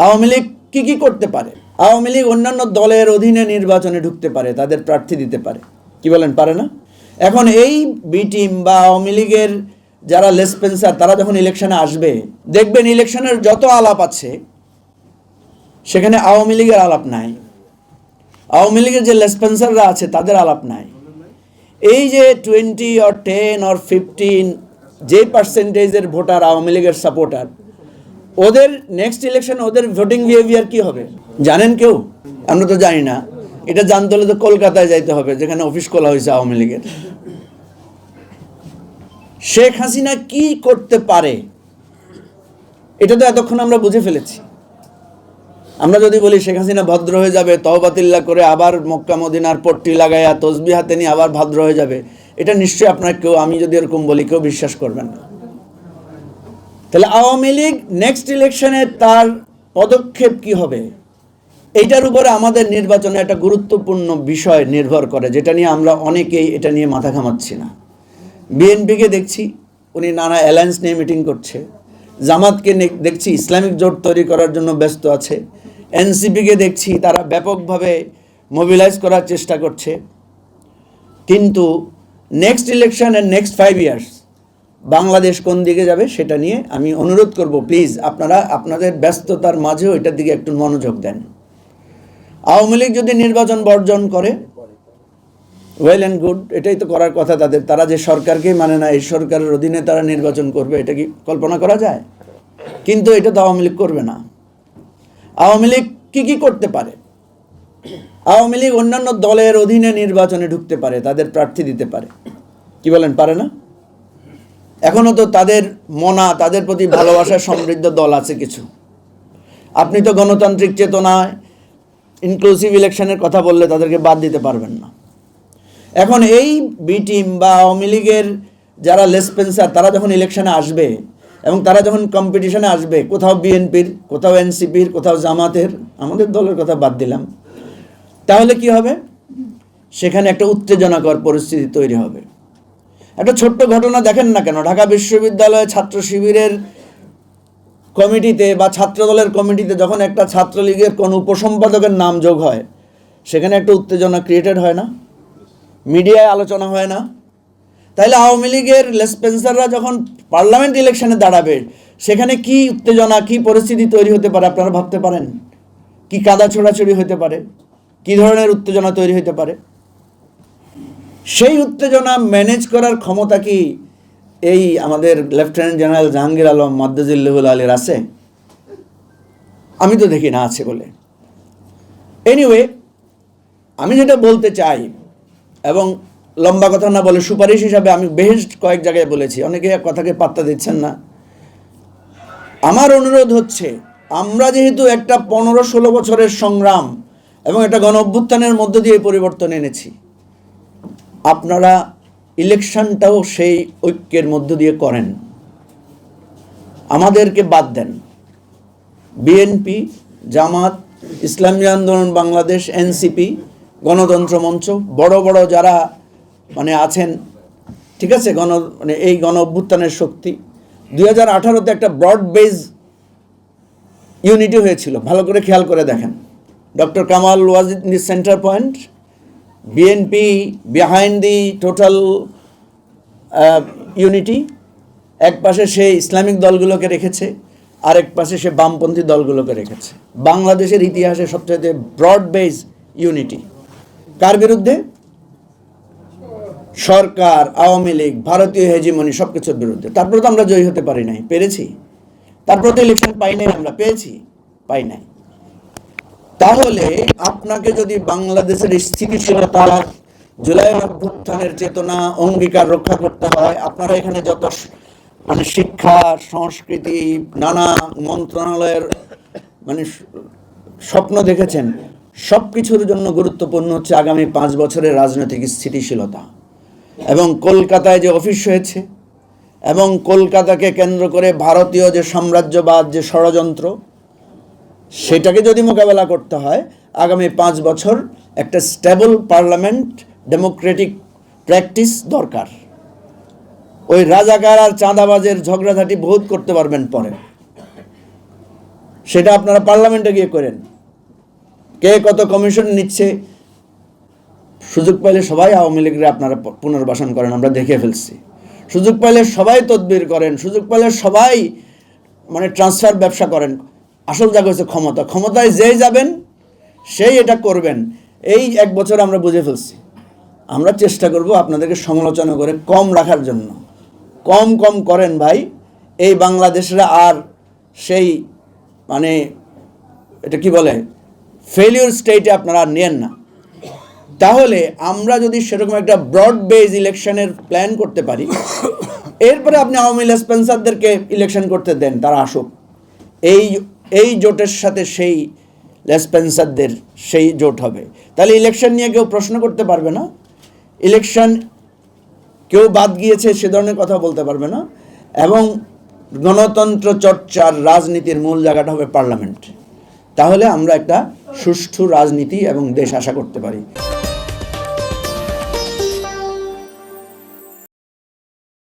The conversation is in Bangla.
আওয়ামী লীগ কি করতে পারে? আওয়ামী লীগ অন্যান্য দলের অধীনে নির্বাচনে ঢুকতে পারে, তাদের প্রার্থী দিতে পারে। কি বলেন, পারে না? এখন এই বি টিম বা আওয়ামী লীগের যারা লেসপেন্সার, তারা যখন ইলেকশনে আসবে, দেখবেন ইলেকশনের যত আলাপ আছে সেখানে আওয়ামী লীগের আলাপ নাই, আওয়ামী লীগের যে লেসপেন্সাররা আছে তাদের আলাপ নাই। এই যে 20 or 10 or 15 যে পার্সেন্টেজের ভোটার আওয়ামী লীগের সাপোর্টার, ওদের নেক্সট ইলেকশন ওদের ভোটিং বিহেভিয়ার কি হবে জানেন কেউ? আমরা তো জানি না। এটা জানতে হলে তো কলকাতায় যাইতে হবে, যেখানে অফিস খোলা হয়েছে আওয়ামী লীগের। শেখ হাসিনা কি করতে পারে এটা তো এতক্ষণ আমরা বুঝে ফেলেছি। আমরা যদি বলি শেখ হাসিনা ভদ্র হয়ে যাবে, তওবাতিল্লাহ করে আবার মক্কা মদিনার পট্টি লাগাইয়া তসবিহ হাতে নিয়ে আবার ভদ্র হয়ে যাবে, এটা নিশ্চয়ই আপনার কেউ, আমি যদি এরকম বলি, কেউ বিশ্বাস করবেন না। তাহলে আওয়ামী লীগ নেক্সট ইলেকশনে তার পদক্ষেপ কি হবে, এইটার উপরে আমাদের নির্বাচনে একটা গুরুত্বপূর্ণ বিষয় নির্ভর করে, যেটা নিয়ে আমরা অনেকেই এটা নিয়ে মাথা ঘামাচ্ছি না। বিএনপিকে দেখছি উনি নানা অ্যালায়েন্স নিয়ে মিটিং করছে, জামাতকে দেখছি ইসলামিক জোট তৈরি করার জন্য ব্যস্ত আছে, এনসিপিকে দেখছি তারা ব্যাপকভাবে মোবিলাইজ করার চেষ্টা করছে। কিন্তু নেক্সট ইলেকশনের নেক্সট 5 ইয়ার্স বাংলাদেশ কোন দিকে যাবে সেটা নিয়ে আমি অনুরোধ করব, প্লিজ আপনারা আপনাদের ব্যস্ততার মাঝেও এটার দিকে একটু মনোযোগ দেন। আওয়ামী লীগ যদি নির্বাচন বর্জন করে, ওয়েল অ্যান্ড গুড, এটাই তো করার কথা তাদের। তারা যে সরকারকেই মানে না, এই সরকারের অধীনে তারা নির্বাচন করবে, এটা কি কল্পনা করা যায়? কিন্তু এটা তো আওয়ামী লীগ করবে না। আওয়ামী লীগ কি করতে পারে? আওয়ামী লীগ অন্যান্য দলের অধীনে নির্বাচনে ঢুকতে পারে, তাদের প্রার্থী দিতে পারে। কি বলেন, পারে না? এখনো তো তাদের তাদের প্রতি ভালোবাসার সমৃদ্ধ দল আছে কিছু। আপনি তো গণতান্ত্রিক চেতনায় ইনক্লুসিভ ইলেকশনের কথা বললে তাদেরকে বাদ দিতে পারবেন না। এখন এই বি টিম বা আওয়ামী লীগের যারা লেসপেন্সার, তারা যখন ইলেকশনে আসবে এবং তারা যখন কম্পিটিশনে আসবে, কোথাও বিএনপির, কোথাও এনসিপির, কোথাও জামাতের, আমাদের দলের কথা বাদ দিলাম, তাহলে কি হবে? সেখানে একটা উত্তেজনাকর পরিস্থিতি তৈরি হবে। একটা ছোট্ট ঘটনা দেখেন না কেন, ঢাকা বিশ্ববিদ্যালয়ে ছাত্র শিবিরের কমিটিতে বা ছাত্রদলের কমিটিতে যখন একটা ছাত্রলীগের কোন উপসম্পাদকের নাম যোগ হয়, সেখানে একটা উত্তেজনা ক্রিয়েটেড হয় না? মিডিয়ায় আলোচনা হয় না? তাইলে আওয়ামী লীগের লেসপেন্সাররা যখন পার্লামেন্ট ইলেকশনে দাঁড়াবে, সেখানে কি উত্তেজনা, কি পরিস্থিতি তৈরি হতে পারে আপনারা ভাবতে পারেন? কি কাদা ছোড়াছড়ি হতে পারে, কি ধরনের উত্তেজনা তৈরি হতে পারে? সেই উত্তেজনা ম্যানেজ করার ক্ষমতা কি এই আমাদের লেফটেন্যান্ট জেনারেল জাহাঙ্গীর আলম মাদ্দাজিল্লাহুল আলীর আছে? আমি তো দেখি না আছে বলে। এনিওয়ে, আমি যেটা বলতে চাই, এবং লম্বা কথা না বলে সুপারিশ হিসাবে আমি বেশ কয়েক জায়গায় বলেছি, অনেকে কথাকে পাত্তা দিচ্ছেন না। আমার অনুরোধ হচ্ছে, আমরা যেহেতু একটা 15-16 বছরের সংগ্রাম এবং একটা গণ অভ্যুত্থানের মধ্য দিয়ে পরিবর্তন এনেছি, আপনারা ইলেকশনটাও সেই ঐক্যের মধ্য দিয়ে করেন, আমাদেরকে বাদ দেন। বিএনপি, জামাত, ইসলামী আন্দোলন বাংলাদেশ, এনসিপি, গণতন্ত্র মঞ্চ, বড় বড় যারা আছেন, ঠিক আছে, এই গণ অভ্যুত্থানের শক্তি 2018-তে একটা ব্রড বেজ ইউনিটি হয়েছিল, ভালো করে খেয়াল করে দেখেন। Doctor Kamal was in the centre point, BNP behind the total unity. এক পাশে সে ইসলামিক দলগুলোকে রেখেছে, আরেক পাশে সে বামপন্থী দলগুলোকে রেখেছে। বাংলাদেশের ইতিহাসে সবচেয়ে ব্রড বেজ ইউনিটি। কার বিরুদ্ধে? সরকার, আওয়ামী লীগ, ভারতীয় হেজিমনি, সব কিছুর বিরুদ্ধে। তারপরে তো আমরা জয়ী হতে পারি নাই, পেরেছি? তারপরে তো ইলেকশন পাই নাই, আমরা পেয়েছি? পাই নাই। তাহলে আপনাকে যদি বাংলাদেশের স্থিতিশীলতা, জুলাই অভ্যুত্থানের চেতনা, অঙ্গীকার রক্ষা করতে হয়, আপনারা এখানে যত শিক্ষা, সংস্কৃতি, নানা মন্ত্রণালয়ের স্বপ্ন দেখেছেন, সব কিছুর জন্য গুরুত্বপূর্ণ হচ্ছে আগামী 5 বছরের রাজনৈতিক স্থিতিশীলতা। এবং কলকাতায় যে অফিস হয়েছে এবং কলকাতাকে কেন্দ্র করে ভারতীয় যে সাম্রাজ্যবাদ, যে ষড়যন্ত্র, সেটাকে যদি মোকাবেলা করতে হয়, আগামী 5 বছর একটা স্টেবল পার্লামেন্ট, ডেমোক্রেটিক প্র্যাকটিস দরকার। ওই রাজাকার আর চাঁদাবাজের ঝগড়াঝাটি বহুত করতে পারবেন পরে, সেটা আপনারা পার্লামেন্টে গিয়ে করেন। কে কত কমিশন নিচ্ছে, সুযোগ পাইলে সবাই আওয়ামী লীগের আপনারা পুনর্বাসন করেন, আমরা দেখে ফেলছি। সুযোগ পাইলে সবাই তদবির করেন, সুযোগ পাইলে সবাই মানে ট্রান্সফার ব্যবসা করেন। আসল জায়গা হচ্ছে ক্ষমতা। ক্ষমতায় যেই যাবেন সেই এটা করবেন। এই 1 বছর আমরা বুঝে ফেলছি। আমরা চেষ্টা করব আপনাদেরকে সমালোচনা করে কম রাখার জন্য। কম কম করেন ভাই, এই বাংলাদেশরা আর সেই মানে এটা কি বলে ফেলিওর স্টেটে আপনারা আর নেন না। তাহলে আমরা যদি সেরকম একটা ব্রড বেজ ইলেকশনের প্ল্যান করতে পারি, এরপরে আপনি আওয়ামী লেসপেন্সারদেরকে ইলেকশন করতে দেন, তারা আসুক। এই জোটের সাথে সেই লেসপেন্সারদের সেই জোট হবে। তাহলে ইলেকশন নিয়ে কেউ প্রশ্ন করতে পারবে না, ইলেকশন কেউ বাদ গিয়েছে সে ধরনের কথা বলতে পারবে না। এবং গণতন্ত্র চর্চার রাজনীতির মূল জায়গাটা হবে পার্লামেন্ট। তাহলে আমরা একটা সুষ্ঠু রাজনীতি এবং দেশ আশা করতে পারি।